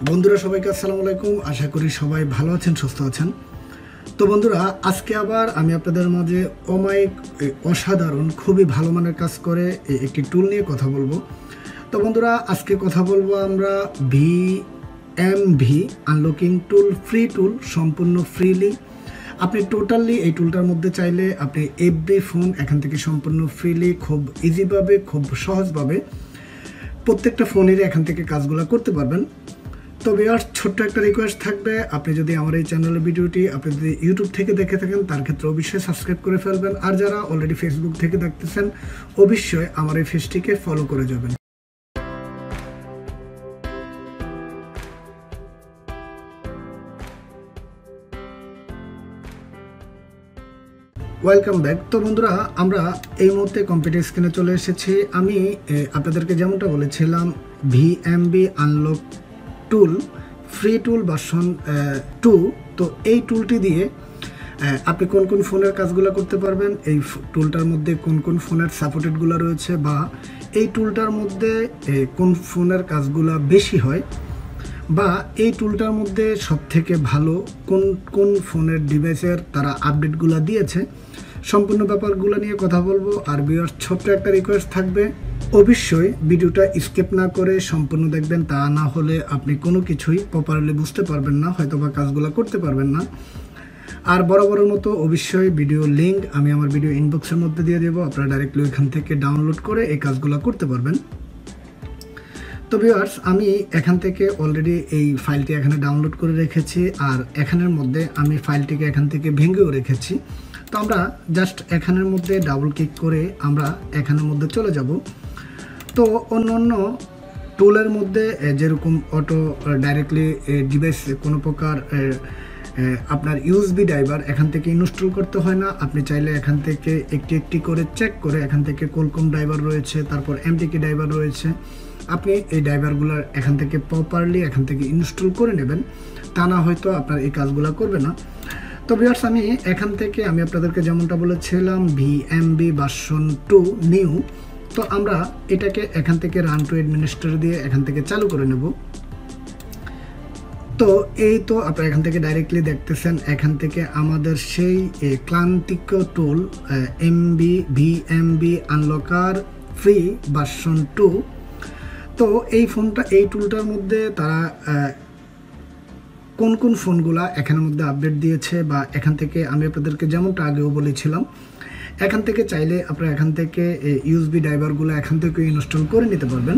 বন্ধুরা সবাইকে আসসালামু আলাইকুম। আশা করি সবাই ভালো আছেন, সুস্থ আছেন। তো বন্ধুরা, আজকে আবার আমি আপনাদের মাঝে অমায়িক অসাধারণ খুবই ভালো মানের কাজ করে একটি টুল নিয়ে কথা বলবো। তো বন্ধুরা, আজকে কথা বলবো আমরা ভিএমভি আনলকিং টুল, ফ্রি টুল, সম্পূর্ণ ফ্রিলি। আপনি টোটালি এই টুলটার মধ্যে চাইলে আপনি এভরি ফোন এখান থেকে সম্পূর্ণ ফ্রিলি, খুব ইজিভাবে, খুব সহজভাবে প্রত্যেকটা ফোনেরই এখান থেকে কাজগুলো করতে পারবেন। তবে আর ছোট্ট একটা রিকোয়েস্ট থাকবে, আপনি যদি আমার এই চ্যানেলের ভিডিওটি আপনি যদি ইউটিউব থেকে দেখে থাকেন তার ক্ষেত্রে অবশ্যই সাবস্ক্রাইব করে ফেলবেন। আর যারা অলরেডি ফেসবুক থেকে দেখতেছেন অবশ্যই আমার এই পেজটিকে ফলো করে যাবেন। Welcome back. তো বন্ধুরা, আমরা এই মুহূর্তে কম্পিউটার স্ক্রিনে চলে এসেছি। আমি আপনাদেরকে যেমনটা বলেছিলাম, VMV unlock tool, free tool version 2। তো এই টুলটি দিয়ে আপনি কোন কোন ফোনের কাজগুলো করতে পারবেন, এই টুলটার মধ্যে কোন কোন ফোনের সাপোর্টেডগুলো রয়েছে, বা এই টুলটার মধ্যে কোন ফোনের কাজগুলো বেশি হয়, বা এই টুলটার মধ্যে সবথেকে ভালো কোন কোন ফোনের ডিভাইসের তারা আপডেটগুলো দিয়েছে, সম্পূর্ণ ব্যাপারগুলো নিয়ে কথা বলবো। আর ভিউয়ার্স, ছোট্ট একটা রিকোয়েস্ট থাকবে, অবশ্যই ভিডিওটা স্কিপ না করে সম্পূর্ণ দেখবেন। তা না হলে আপনি কোনো কিছুই প্রপারলি বুঝতে পারবেন না, হয়তো বা কাজগুলো করতে পারবেন না। আর বরাবরের মতো অবশ্যই ভিডিও লিঙ্ক আমি আমার ভিডিও ইনবক্সের মধ্যে দিয়ে দেবো, আপনারা ডাইরেক্টলি এখান থেকে ডাউনলোড করে এই কাজগুলো করতে পারবেন। তো ভিউয়ার্স, আমি এখান থেকে অলরেডি এই ফাইলটি এখানে ডাউনলোড করে রেখেছি, আর এখানের মধ্যে আমি ফাইলটিকে এখান থেকে ভেঙেও রেখেছি। তো আমরা জাস্ট এখানের মধ্যে ডাবল ক্লিক করে আমরা এখানের মধ্যে চলে যাব। তো অন্য টুলের মধ্যে যেরকম অটো ডাইরেক্টলি ডিভাইস কোনো প্রকার আপনার ইউএসবি ড্রাইভার এখান থেকে ইনস্টল করতে হয় না। আপনি চাইলে এখান থেকে একটি একটি করে চেক করে এখান থেকে কোলকম ড্রাইভার রয়েছে, তারপর এমটিকে ড্রাইভার রয়েছে, আপনি এই ড্রাইভারগুলো এখান থেকে প্রপারলি এখান থেকে ইনস্টল করে নেবেন। তা না হয়তো আপনার এই কাজগুলো করবে না। তো ভিউয়ার্স, আমি এখান থেকে আমি আপনাদেরকে যেমনটা বলেছিলাম, ভিএমভি ভার্সন 2 নিউ। তো আমরা এটাকে এখান থেকে রান টু অ্যাডমিনিস্ট্রেটর দিয়ে এখান থেকে চালু করে নেব। তো এই তো আপনারা এখান থেকে ডাইরেক্টলি দেখতেছেন, এখান থেকে আমাদের সেই ক্লান্তিক টুল ভিএমভি আনলকার ফ্রি ভার্সন 2। তো এই ফোনটা, এই টুলটার মধ্যে তারা কোন কোন ফোনগুলা এখানের মধ্যে আপডেট দিয়েছে, বা এখান থেকে আমি আপনাদেরকে যেমনটা আগেও বলেছিলাম, এখান থেকে চাইলে আপনারা এখান থেকে ইউএসবি ড্রাইভারগুলো এখান থেকে ইনস্টল করে নিতে পারবেন।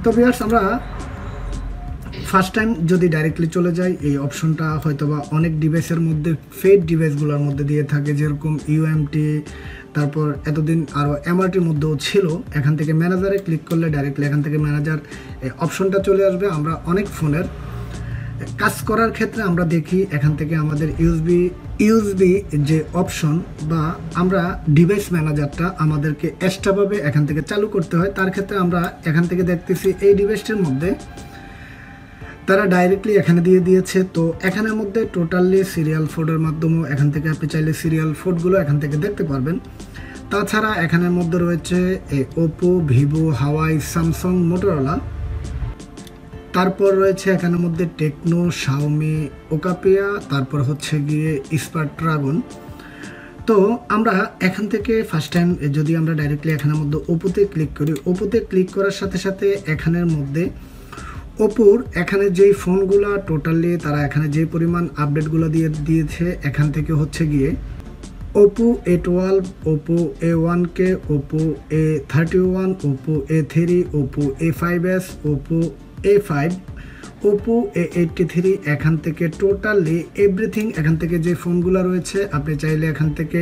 তো ভিউয়ার্স, আমরা ফার্স্ট টাইম যদি ডাইরেক্টলি চলে যাই, এই অপশনটা হয়তোবা অনেক ডিভাইসের মধ্যে, ফেড ডিভাইসগুলোর মধ্যে দিয়ে থাকে, যেরকম ইউএমটি, তারপর এতদিন আরও এমআরটির মধ্যেও ছিল। এখান থেকে ম্যানেজারে ক্লিক করলে ডাইরেক্টলি এখান থেকে ম্যানেজার অপশনটা চলে আসবে। আমরা অনেক ফোনের কাজ করার ক্ষেত্রে আমরা দেখি এখান থেকে আমাদের ইউএসবি যে অপশন, বা আমরা ডিভাইস ম্যানেজারটা আমাদেরকে এক্সট্রাভাবে এখান থেকে চালু করতে হয়। তার ক্ষেত্রে আমরা এখান থেকে দেখতেছি এই ডিভাইসটির মধ্যে তারা ডাইরেক্টলি এখানে দিয়ে দিয়েছে। তো এখানের মধ্যে টোটালি সিরিয়াল ফোর্ডের মাধ্যমেও এখান থেকে আপনি চাইলে সিরিয়াল ফোর্ডগুলো এখান থেকে দেখতে পারবেন। তাছাড়া এখানের মধ্যে রয়েছে ওপো, ভিভো, হাওয়াই, স্যামসাং, মোটরোলা, তারপর রয়েছে এখানের মধ্যে টেকনো, শাওমি, ওকাপিয়া, তারপর হচ্ছে গিয়ে স্পারড্রাগন। তো আমরা এখান থেকে ফার্স্ট টাইম যদি আমরা ডাইরেক্টলি এখানের মধ্যে ওপোতে ক্লিক করি, ওপোতে ক্লিক করার সাথে সাথে এখানের মধ্যে ওপোর এখানে যেই ফোনগুলো টোটালি তারা এখানে যে পরিমাণ আপডেটগুলো দিয়েছে, এখান থেকে হচ্ছে গিয়ে Oppo A12, Oppo A1K, Oppo A31, Oppo A3, Oppo A5s, Oppo A5, Oppo A83, এখান থেকে টোটালি এভরিথিং এখান থেকে যে ফোনগুলো রয়েছে আপনি চাইলে এখান থেকে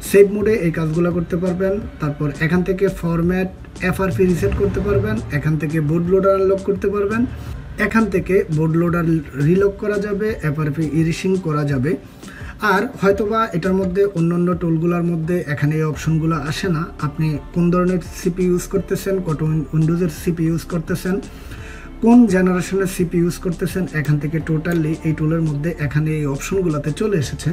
সেভ মোডে এই কাজগুলো করতে পারবেন। তারপর এখান থেকে ফরম্যাট এফআরপি রিসেট করতে পারবেন, এখান থেকে বোর্ড লোডার আনলক করতে পারবেন, এখান থেকে বোর্ড লোডার রিলক করা যাবে, এফআরপি ইরেজিং করা যাবে। আর হয়তোবা এটার মধ্যে অন্যান্য টুলগুলোর মধ্যে এখানে এই অপশনগুলো আসে না। আপনি কোন ধরনের সিপি ইউজ করতেছেন, কত উইন্ডোজের সিপি ইউজ করতেছেন, কোন জেনারেশনের সিপি ইউজ করতেছেন, এখান থেকে টোটালি এই টুলের মধ্যে এখানে এই অপশনগুলোতে চলে এসেছে।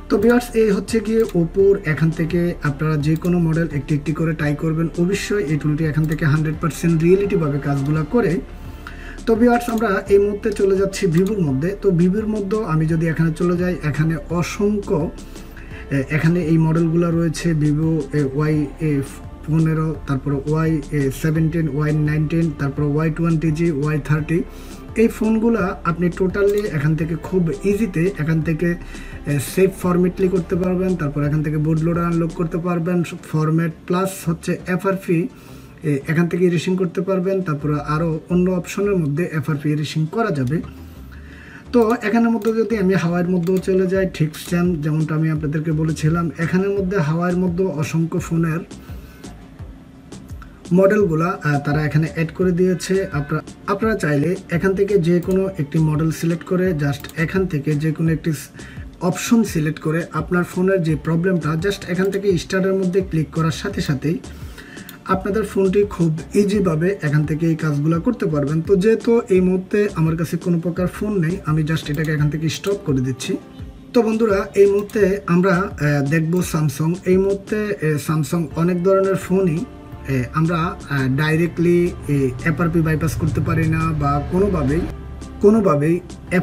তো ভিউয়ার্স, এই হচ্ছে গিয়ে ওপোর এখান থেকে আপনারা যে কোনো মডেল একটি একটি করে ট্রাই করবেন। অবশ্যই এই টুলটি এখান থেকে 100% রিয়েলিটিভাবে কাজগুলো করে। তো ভিউয়ার্স আমরা এই মুহূর্তে চলে যাচ্ছি ভিভোর মধ্যে। তো ভিভোর মধ্যে আমি যদি এখানে চলে যাই, এখানে অসংখ্য এখানে এই মডেলগুলো রয়েছে ভিভো Y15, তারপরে Y17, Y19, তারপর Y20G, Y30। এই ফোনগুলা আপনি টোটালি এখান থেকে খুব ইজিতে এখান থেকে সেভ ফরম্যাটলি করতে পারবেন, তারপর এখান থেকে বুট লোডার আনলক করতে পারবেন, ফরম্যাট প্লাস হচ্ছে FRP এখান থেকে ইরেজিং করতে পারবেন, তারপরে আরও অন্য অপশনের মধ্যে FRP ইরেজিং করা যাবে। তো এখানের মধ্যে যদি আমি হাওয়াইয়ের মধ্যেও চলে যাই, ঠিক সেম যেমনটা আমি আপনাদেরকে বলেছিলাম, এখানের মধ্যে হাওয়াইয়ের মধ্যে অসংখ্য ফোনের মডেলগুলা তারা এখানে অ্যাড করে দিয়েছে। আপনারা চাইলে এখান থেকে যে কোনো একটি মডেল সিলেক্ট করে জাস্ট এখান থেকে যে কোনো একটি অপশন সিলেক্ট করে আপনার ফোনের যে প্রবলেমটা জাস্ট এখান থেকে স্টার্টের মধ্যে ক্লিক করার সাথে সাথেই আপনাদের ফোনটি খুব ইজিভাবে এখান থেকে এই কাজগুলো করতে পারবেন। তো যেহেতু এই মুহূর্তে আমার কাছে কোনো প্রকার ফোন নেই, আমি জাস্ট এটাকে এখান থেকে স্টপ করে দিচ্ছি। তো বন্ধুরা এই মুহূর্তে আমরা দেখব স্যামসাং। এই মুহূর্তে স্যামসাং অনেক ধরনের ফোনই আমরা ডাইরেক্টলি FRP বাইপাস করতে পারি না বা কোনোভাবেই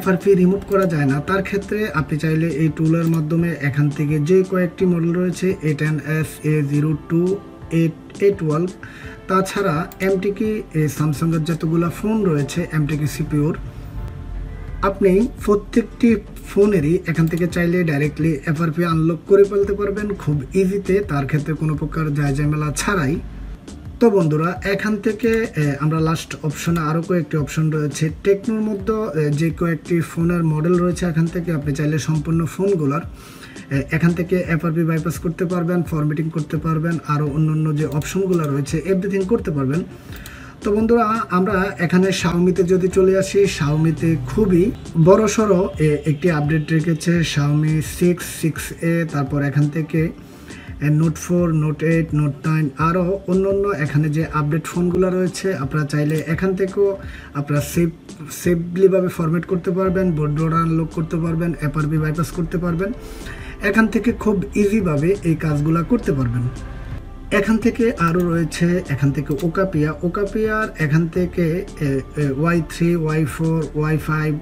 FRP রিমুভ করা যায় না। তার ক্ষেত্রে আপনি চাইলে এই টুলের মাধ্যমে এখান থেকে যে কয়েকটি মডেল রয়েছে A10s, A02, A12, তাছাড়া MTK স্যামসাংয়ের যতগুলো ফোন রয়েছে MTK CPUর, আপনি প্রত্যেকটি ফোনেরই এখান থেকে চাইলে ডাইরেক্টলি FRP আনলক করে ফেলতে পারবেন খুব ইজিতে, তার ক্ষেত্রে কোনো প্রকার ঝামেলা ছাড়াই। তো বন্ধুরা এখান থেকে আমরা লাস্ট অপশনে আরও কয়েকটি অপশন রয়েছে। টেকনোর মধ্যে যে কয়েকটি ফোনের মডেল রয়েছে এখান থেকে আপনি চাইলে সম্পূর্ণ ফোনগুলোর এখান থেকে FRP বাইপাস করতে পারবেন, ফরম্যাটিং করতে পারবেন, আরও অন্যান্য যে অপশনগুলো রয়েছে এভরিথিং করতে পারবেন। তো বন্ধুরা আমরা এখানে শাওমিতে যদি চলে আসি, শাওমিতে খুবই বড়সড় একটি আপডেট রেখেছে Xiaomi 6, 6A, তারপর এখান থেকে Note 4, Note 8, Note 9, আরও অন্যান্য এখানে যে আপডেট ফোনগুলো রয়েছে আপনারা চাইলে এখান থেকেও আপনারা সেফলিভাবে ফরম্যাট করতে পারবেন, বুট লোডার আনলক করতে পারবেন, FRP বাইপাস করতে পারবেন, এখান থেকে খুব ইজিভাবে এই কাজগুলো করতে পারবেন। এখান থেকে আরও রয়েছে এখান থেকে ওকাপিয়ার এখান থেকে Y3, Y4, Y5,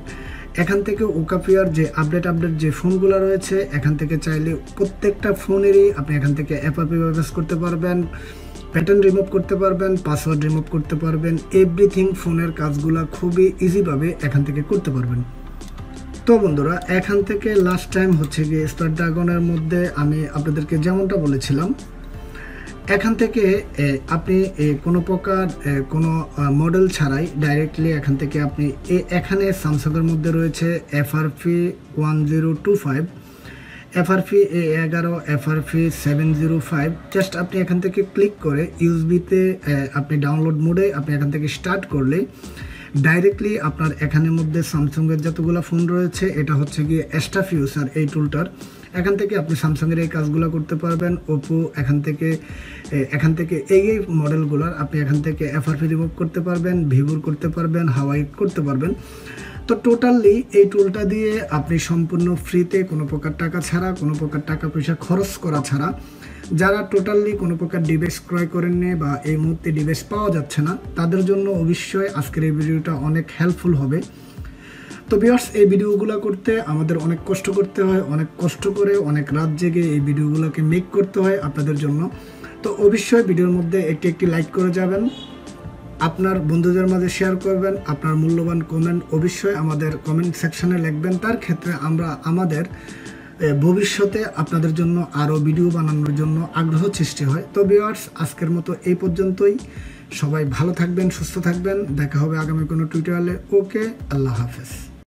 এখান থেকে ওকাপিয়ার যে আপডেট যে ফোনগুলো রয়েছে এখান থেকে চাইলে প্রত্যেকটা ফোনেরই আপনি এখান থেকে FRP বাইপাস করতে পারবেন, প্যাটার্ন রিমুভ করতে পারবেন, পাসওয়ার্ড রিমুভ করতে পারবেন, এভরিথিং ফোনের কাজগুলো খুবই ইজিভাবে এখান থেকে করতে পারবেন। তো বন্ধুরা এখান থেকে লাস্ট টাইম হচ্ছে গিয়ে স্ন্যাপড্রাগনের মধ্যে আমি আপনাদেরকে যেমনটা বলেছিলাম, এখান থেকে আপনি কোনো প্রকার কোনো মডেল ছাড়াই ডাইরেক্টলি এখান থেকে আপনি এখানে স্যামসাংয়ের মধ্যে রয়েছে FRP 1025, FRP A11, FRP 705, just আপনি এখান থেকে ক্লিক করে ইউএসবিতে আপনি ডাউনলোড মোডে আপনি এখান থেকে স্টার্ট করলে ডাইরেক্টলি আপনার এখানের মধ্যে স্যামসাংয়ের যতগুলো ফোন রয়েছে এটা হচ্ছে গিয়ে এস্টাফিউসার এই টুলটার, এখান থেকে আপনি স্যামসাংয়ের এই কাজগুলো করতে পারবেন। ওপো এখান থেকে এই মডেলগুলোর আপনি এখান থেকে FRP রিমুভ করতে পারবেন, ভিভোর করতে পারবেন, হাওয়াই করতে পারবেন। তো টোটালি এই টুলটা দিয়ে আপনি সম্পূর্ণ ফ্রিতে কোনো প্রকার টাকা ছাড়া, কোনো প্রকার টাকা পয়সা খরচ করা ছাড়া, যারা টোটালি কোনো প্রকার ডিভাইস ক্রয় করেননি বা এই মুহূর্তে ডিভাইস পাওয়া যাচ্ছে না তাদের জন্য অবশ্যই আজকের এই ভিডিওটা অনেক হেল্পফুল হবে। তো ভিউয়ার্স এই ভিডিওগুলো করতে আমাদের অনেক কষ্ট করতে হয়, অনেক কষ্ট করে অনেক রাত জেগে এই ভিডিওগুলোকে মেক করতে হয় আপনাদের জন্য। তো অবশ্যই ভিডিওর মধ্যে একটি লাইক করে যাবেন, আপনার বন্ধুদের মাঝে শেয়ার করবেন, আপনার মূল্যবান কমেন্ট অবশ্যই আমাদের কমেন্ট সেকশনে লিখবেন। তার ক্ষেত্রে আমরা আমাদের ভবিষ্যতে আপনাদের জন্য আরও ভিডিও বানানোর জন্য আগ্রহ সৃষ্টি হয়। তো ভিউয়ার্স আজকের মতো এই পর্যন্তই, সবাই ভালো থাকবেন, সুস্থ থাকবেন, দেখা হবে আগামী কোনো টিউটোরিয়ালে। ওকে, আল্লাহ হাফেজ।